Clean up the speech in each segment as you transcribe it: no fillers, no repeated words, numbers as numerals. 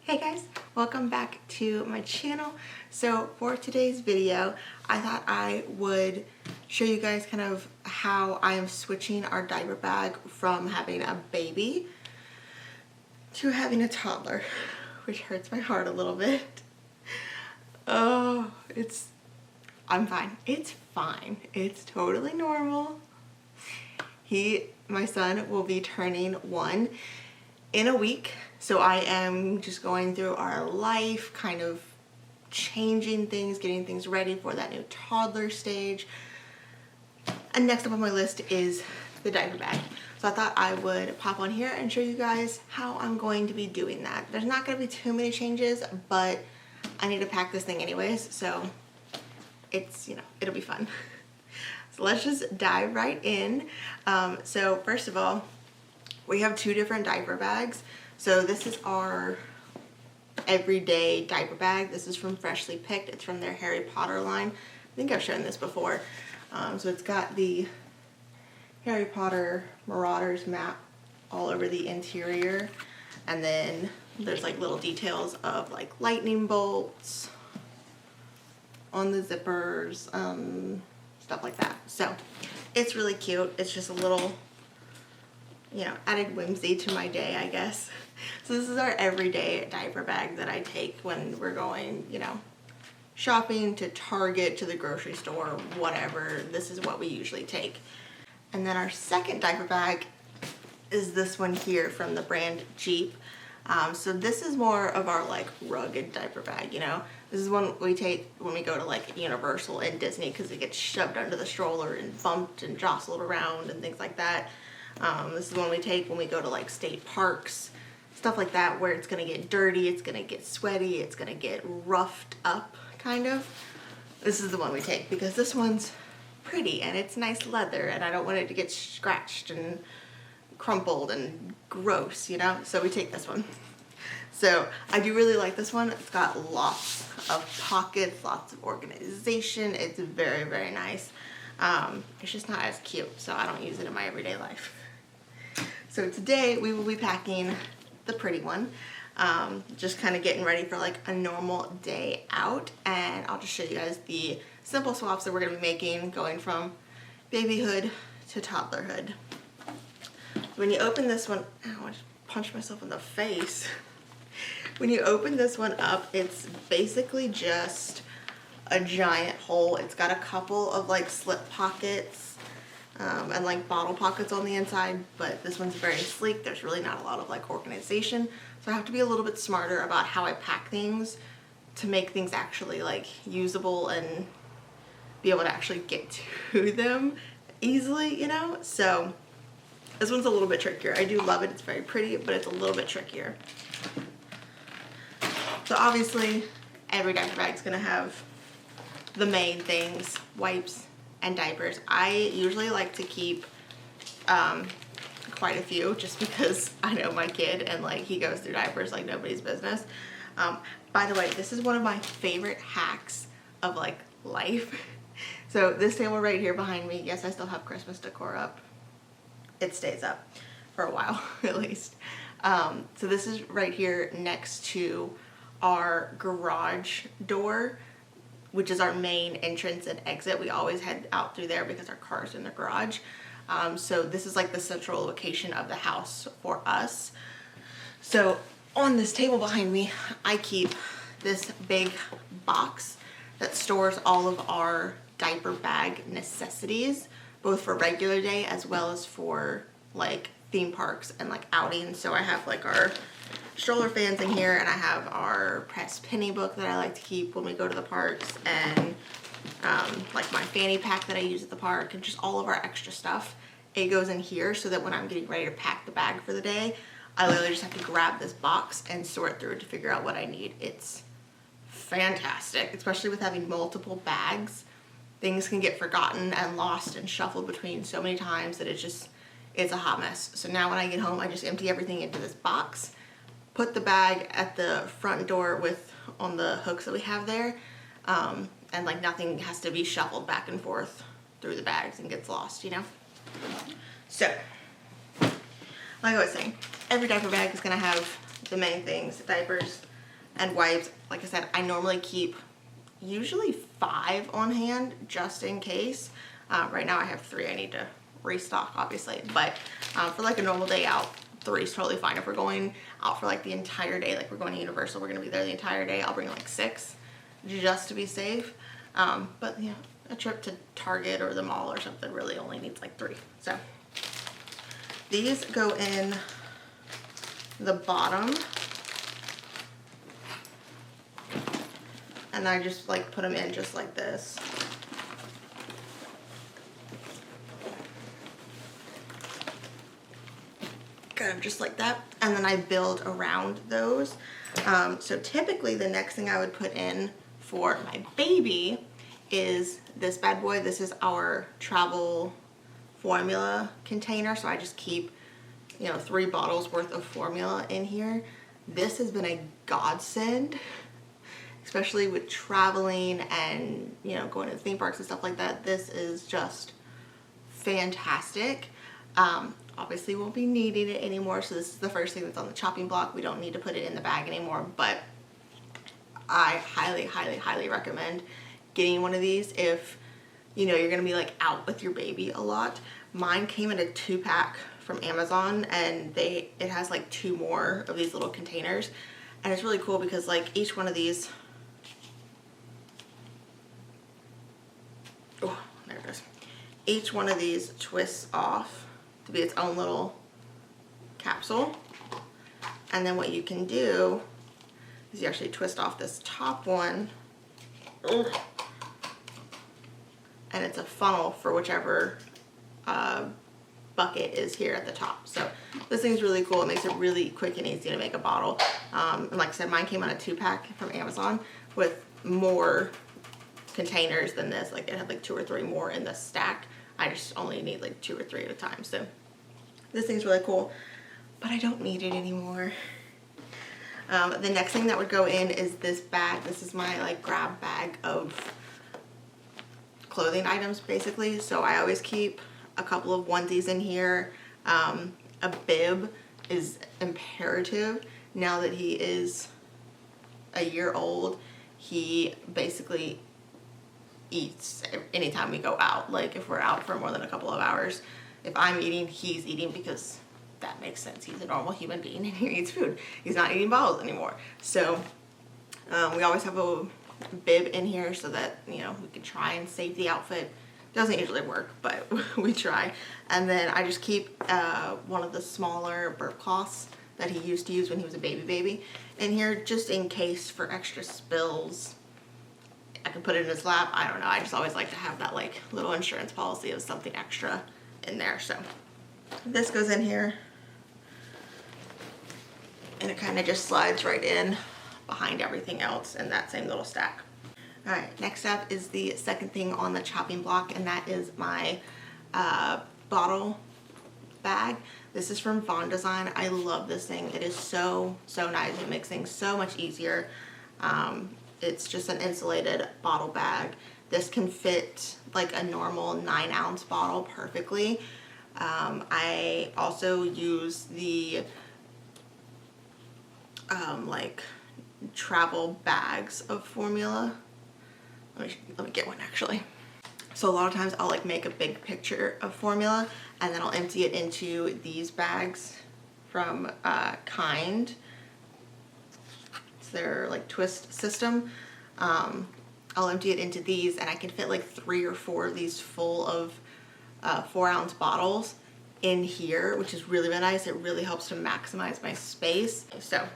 Hey guys, welcome back to my channel. So for today's video, I thought I would show you guys kind of how I am switching our diaper bag from having a baby to having a toddler, which hurts my heart a little bit. Oh, I'm fine. It's fine. It's totally normal. My son will be turning 1 in a week. So I am just going through our life, kind of changing things, getting things ready for that new toddler stage. And next up on my list is the diaper bag. So I thought I would pop on here and show you guys how I'm going to be doing that. There's not going to be too many changes, but I need to pack this thing anyways, so it's, it'll be fun. So let's just dive right in. So first of all, we have 2 different diaper bags. So this is our everyday diaper bag. This is from Freshly Picked. It's from their Harry Potter line. I think I've shown this before. So it's got the Harry Potter Marauders map all over the interior. And then there's like little details of like lightning bolts on the zippers, stuff like that. So it's really cute. It's just a little, added whimsy to my day, I guess. So this is our everyday diaper bag that I take when we're going, shopping, to Target, to the grocery store, whatever. This is what we usually take. And then our second diaper bag is this one here from the brand Jeep. So this is more of our like rugged diaper bag, This is one we take when we go to like Universal and Disney because it gets shoved under the stroller and bumped and jostled around and things like that. This is one we take when we go to like state parks, stuff like that, where it's gonna get dirty, it's gonna get sweaty, it's gonna get roughed up, kind of. This is the one we take because this one's pretty and it's nice leather and I don't want it to get scratched and crumpled and gross, So we take this one. So I do really like this one. It's got lots of pockets, lots of organization. It's very, very nice. It's just not as cute, so I don't use it in my everyday life. So today we will be packing the pretty one, just kind of getting ready for like a normal day out, and I'll just show you guys the simple swaps that we're going to be making going from babyhood to toddlerhood. When you open this one, ow, I just punched myself in the face. When you open this one up, it's basically just a giant hole. It's got a couple of like slip pockets and like bottle pockets on the inside, but this one's very sleek. There's really not a lot of like organization, so I have to be a little bit smarter about how I pack things to make things actually like usable and be able to actually get to them easily, So this one's a little bit trickier. I do love it. It's very pretty, but it's a little bit trickier. So obviously every diaper bag is going to have the main things, wipes and diapers. I usually like to keep quite a few just because I know my kid and like he goes through diapers like nobody's business. By the way, this is one of my favorite hacks of like life. So this table right here behind me, yes, I still have Christmas decor up. It stays up for a while at least. So this is right here next to our garage door, which is our main entrance and exit. We always head out through there because our car's in the garage. So this is like the central location of the house for us. So on this table behind me, I keep this big box that stores all of our diaper bag necessities, both for regular day as well as for like theme parks and like outings. So I have like our stroller fans in here, and I have our pressed penny book that I like to keep when we go to the parks, and like my fanny pack that I use at the park, and just all of our extra stuff. It goes in here so that when I'm getting ready to pack the bag for the day, I literally just have to grab this box and sort through it to figure out what I need. It's fantastic, especially with having multiple bags. Things can get forgotten and lost and shuffled between so many times that it's a hot mess. So now when I get home, I just empty everything into this box, put the bag at the front door on the hooks that we have there, and like nothing has to be shuffled back and forth through the bags and gets lost, So, like I was saying, every diaper bag is gonna have the main things: diapers, And wipes, like I said, I normally keep usually 5 on hand just in case. Right now I have 3. I need to restock obviously, but for like a normal day out, 3 is totally fine. If we're going out for like the entire day, like we're going to Universal, we're gonna be there the entire day, I'll bring like 6 just to be safe. But yeah, a trip to Target or the mall or something really only needs like 3. So these go in the bottom, and I just like put them in just like this. Kind of just like that, and then I build around those. So typically the next thing I would put in for my baby is this bad boy. This is our travel formula container, so I just keep, you know, 3 bottles worth of formula in here. This has been a godsend, especially with traveling and, you know, going to the theme parks and stuff like that. This is just fantastic. Obviously won't be needing it anymore, so this is the first thing that's on the chopping block. We don't need to put it in the bag anymore, but I highly, highly, highly recommend getting one of these if, you know, you're gonna be like out with your baby a lot. Mine came in a 2-pack from Amazon, and it has like 2 more of these little containers, and it's really cool because like each one of these, oh, there it goes. Each one of these twists off to be its own little capsule, and then what you can do is you actually twist off this top one, and it's a funnel for whichever bucket is here at the top. So this thing's really cool. It makes it really quick and easy to make a bottle. And like I said, mine came on a 2-pack from Amazon with more containers than this. Like it had like 2 or 3 more in the stack. I just only need like 2 or 3 at a time. So this thing's really cool, but I don't need it anymore. The next thing that would go in is this bag. This is my like grab bag of clothing items basically. So I always keep a couple of onesies in here. A bib is imperative. Now that he is a year old, he basically eats anytime we go out. Like if we're out for more than a couple of hours, if I'm eating, he's eating, because that makes sense. He's a normal human being and he eats food. He's not eating bottles anymore. So we always have a bib in here so that, you know, we can try and save the outfit. Doesn't usually work, but we try. And then I just keep one of the smaller burp cloths that he used to use when he was a baby in here, just in case for extra spills. I can put it in his lap. I don't know. I just always like to have that like little insurance policy of something extra in there. So this goes in here, and it kind of just slides right in behind everything else in that same little stack. All right, next up is the second thing on the chopping block, and that is my bottle bag. This is from Von Design. I love this thing. It is so nice. It makes things so much easier. It's just an insulated bottle bag. This can fit like a normal 9-ounce bottle perfectly. I also use the like travel bags of formula. Let me get one actually. So a lot of times I'll like make a big picture of formula, and then I'll empty it into these bags from Kind. It's their like twist system. I'll empty it into these, and I can fit like 3 or 4 of these full of 4-ounce bottles in here, which is really nice. It really helps to maximize my space. So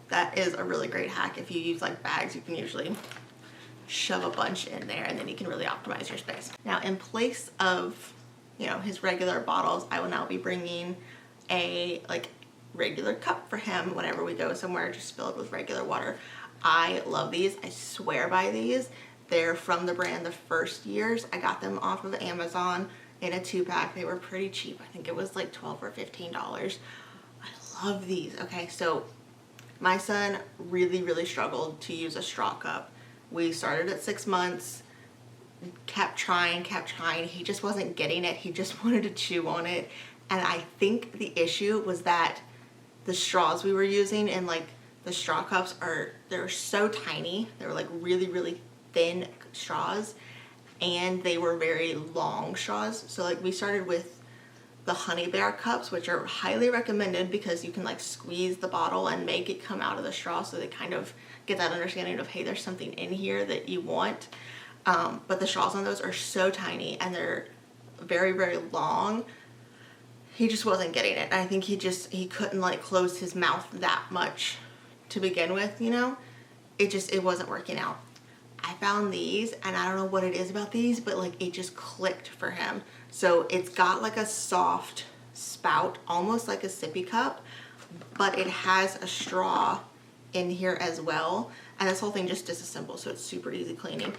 that is a really great hack. If you use like bags, you can usually shove a bunch in there, and then you can really optimize your space. Now, in place of, you know, his regular bottles, I will now be bringing a like regular cup for him whenever we go somewhere, just filled with regular water. I love these. I swear by these. They're from the brand The First Years. I got them off of Amazon in a 2-pack. They were pretty cheap. I think it was like $12 or $15. I love these. Okay, so my son really struggled to use a straw cup. We started at 6 months, kept trying. He just wasn't getting it. He just wanted to chew on it. And I think the issue was that the straws we were using in like The straw cups they're so tiny. They were like really, really thin straws, and they were very long straws. So like we started with the honey bear cups, which are highly recommended because you can like squeeze the bottle and make it come out of the straw, so they kind of get that understanding of, hey, there's something in here that you want. But the straws on those are so tiny and they're very, very long. He just wasn't getting it. I think he couldn't like close his mouth that much to begin with, you know? It wasn't working out. I found these, and I don't know what it is about these, but like it just clicked for him. So it's got like a soft spout, almost like a sippy cup, but it has a straw in here as well. And this whole thing just disassembles, so it's super easy cleaning.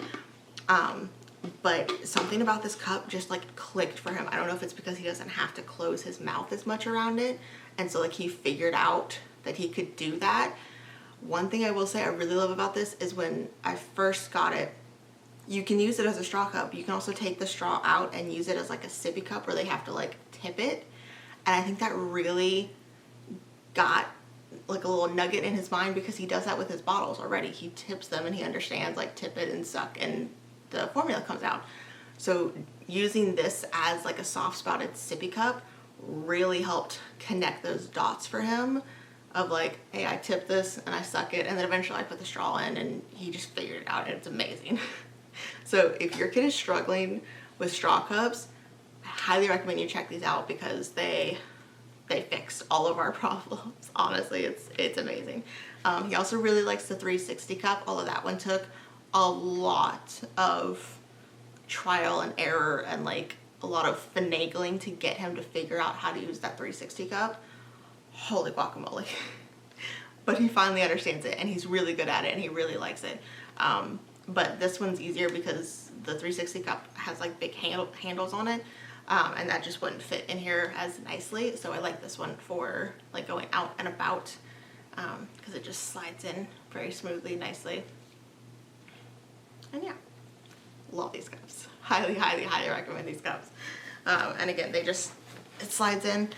But something about this cup just like clicked for him. I don't know if it's because he doesn't have to close his mouth as much around it, and so like he figured out that he could do that. One thing I will say I really love about this is when I first got it, you can use it as a straw cup. You can also take the straw out and use it as like a sippy cup where they have to like tip it. And I think that really got like a little nugget in his mind, because he does that with his bottles already. He tips them and he understands like tip it and suck and the formula comes out. So using this as like a soft spouted sippy cup really helped connect those dots for him of like, hey, I tip this and I suck it, and then eventually I put the straw in, and he just figured it out, and it's amazing. So if your kid is struggling with straw cups, I highly recommend you check these out, because they fixed all of our problems. Honestly, it's amazing. He also really likes the 360 cup, although that one took a lot of trial and error and like a lot of finagling to get him to figure out how to use that 360 cup. Holy guacamole. But he finally understands it, and he's really good at it, and he really likes it. But this one's easier because the 360 cup has like big handles on it, and that just wouldn't fit in here as nicely. So I like this one for like going out and about, because it just slides in very smoothly, nicely. And yeah, love these cups. Highly, highly, highly recommend these cups. And again, it slides in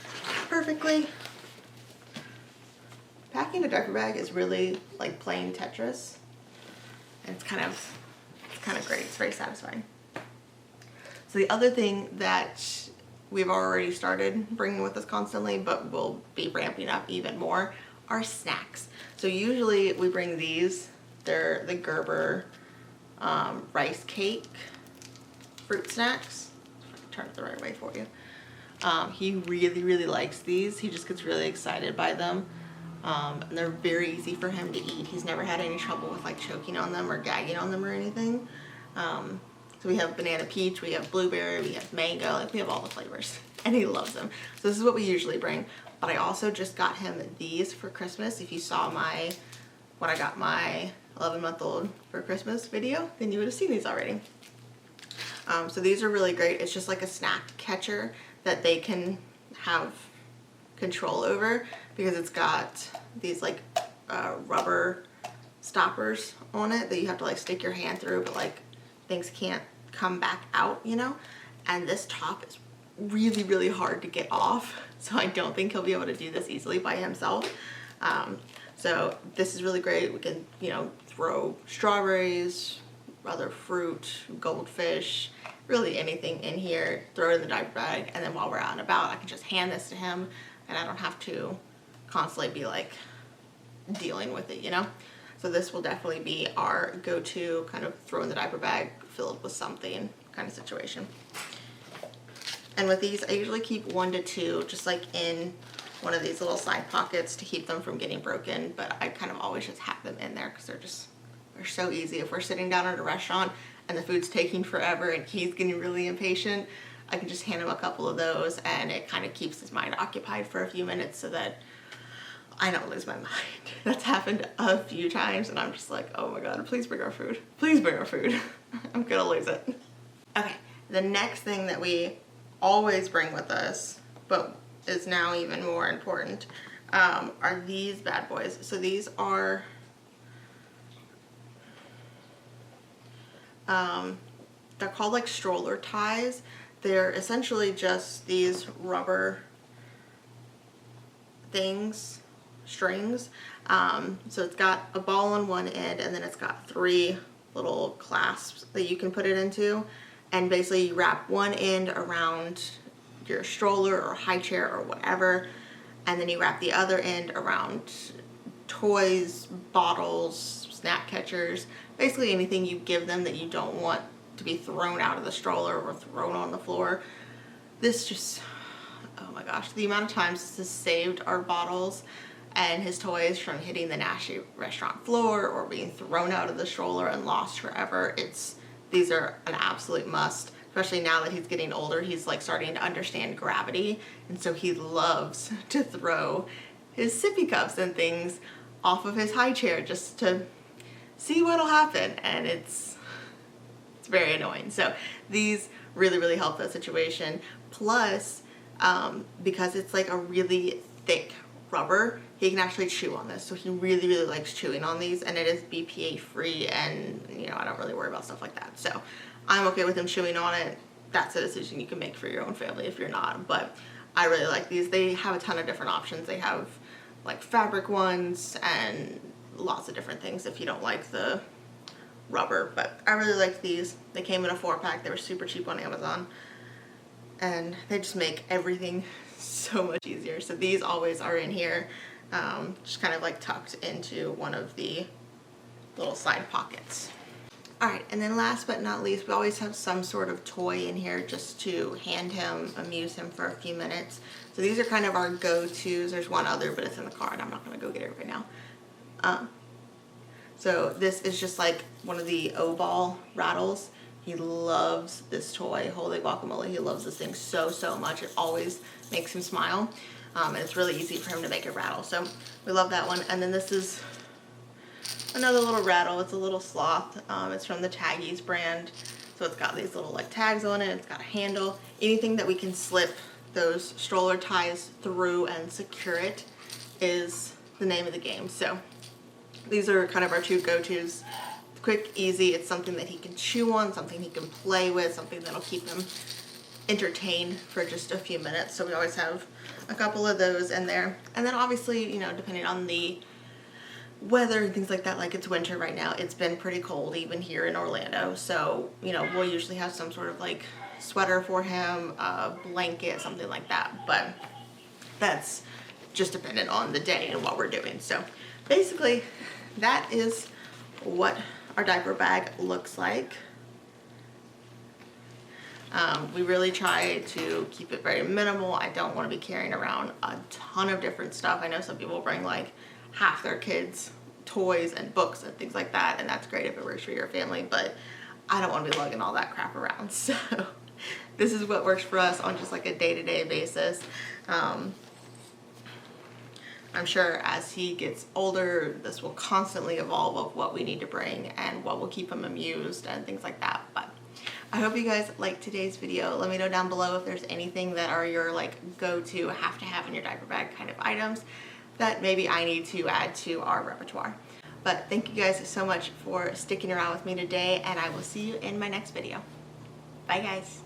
perfectly. Packing a diaper bag is really like playing Tetris. And it's kind of great. It's very satisfying. So the other thing that we've already started bringing with us constantly, but we'll be ramping up even more, are snacks. So usually we bring these. They're the Gerber rice cake fruit snacks. Turn it the right way for you. He really, really likes these. He just gets really excited by them. And they're very easy for him to eat. He's never had any trouble with like choking on them or gagging on them or anything. So we have banana peach, we have blueberry, we have mango, like we have all the flavors, and he loves them. So this is what we usually bring. But I also just got him these for Christmas. If you saw when I got my 11-month-old for Christmas video, then you would have seen these already. So these are really great. It's just like a snack catcher that they can have control over, because it's got these like rubber stoppers on it that you have to like stick your hand through, but like things can't come back out, you know? And this top is really, really hard to get off, so I don't think he'll be able to do this easily by himself. So this is really great. We can, you know, throw strawberries, other fruit, goldfish, really anything in here, throw it in the diaper bag, and then while we're out and about, I can just hand this to him, and I don't have to constantly be like dealing with it, you know? So this will definitely be our go-to kind of throw in the diaper bag filled with something kind of situation. And with these, I usually keep 1 to 2 just like in one of these little side pockets to keep them from getting broken, but I kind of always just have them in there because they're so easy. If we're sitting down at a restaurant and the food's taking forever and he's getting really impatient, I can just hand him a couple of those, and it kind of keeps his mind occupied for a few minutes so that I don't lose my mind. That's happened a few times, and I'm just like, oh my God, please bring our food. Please bring our food. I'm gonna lose it. Okay, the next thing that we always bring with us, but is now even more important, are these bad boys. So these are, they're called like stroller ties. They're essentially just these rubber things strings. So it's got a ball on one end, and then it's got 3 little clasps that you can put it into. And basically you wrap one end around your stroller or high chair or whatever, and then you wrap the other end around toys, bottles, snack catchers, basically anything you give them that you don't want to be thrown out of the stroller or thrown on the floor. This just, oh my gosh, the amount of times this has saved our bottles and his toys from hitting the nasty restaurant floor or being thrown out of the stroller and lost forever. These are an absolute must, especially now that he's getting older. He's like starting to understand gravity, and so he loves to throw his sippy cups and things off of his high chair just to see what'll happen, and it's very annoying. So these really help that situation. Plus, because it's like a really thick rubber, he can actually chew on this. So he really likes chewing on these, and it is BPA free, and you know, I don't really worry about stuff like that. So I'm okay with him chewing on it. That's a decision you can make for your own family if you're not, but I really like these. They have a ton of different options. They have like fabric ones and lots of different things if you don't like the rubber, but I really like these. They came in a 4-pack. They were super cheap on Amazon, and they just make everything so much easier. So these always are in here, just kind of like tucked into one of the little side pockets. Alright, and then last but not least, we always have some sort of toy in here just to hand him, amuse him for a few minutes. So these are kind of our go-tos. There's one other, but it's in the car, and I'm not going to go get it right now. So this is just like one of the O-ball rattles. He loves this toy. Holy guacamole, he loves this thing so much. It always makes him smile. And it's really easy for him to make it rattle. So we love that one. And then this is another little rattle. It's a little sloth. It's from the Taggies brand. So it's got these little like tags on it. It's got a handle. Anything that we can slip those stroller ties through and secure it is the name of the game. So these are kind of our 2 go-tos. Quick, easy. It's something that he can chew on, something he can play with, something that'll keep him entertained for just a few minutes. So we always have a couple of those in there. And then obviously, you know, depending on the weather and things like that, like it's winter right now, it's been pretty cold even here in Orlando. So, you know, we'll usually have some sort of like sweater for him, a blanket, something like that. But that's just dependent on the day and what we're doing. So basically, that is what our diaper bag looks like. We really try to keep it very minimal. I don't want to be carrying around a ton of different stuff. I know some people bring like half their kids' toys and books and things like that, and that's great if it works for your family, but I don't want to be lugging all that crap around. So this is what works for us on just like a day-to-day basis. I'm sure as he gets older, this will constantly evolve of what we need to bring and what will keep him amused and things like that. But I hope you guys liked today's video. Let me know down below if there's anything that are your like go-to, have to have in your diaper bag kind of items that maybe I need to add to our repertoire. But thank you guys so much for sticking around with me today, and I will see you in my next video. Bye guys.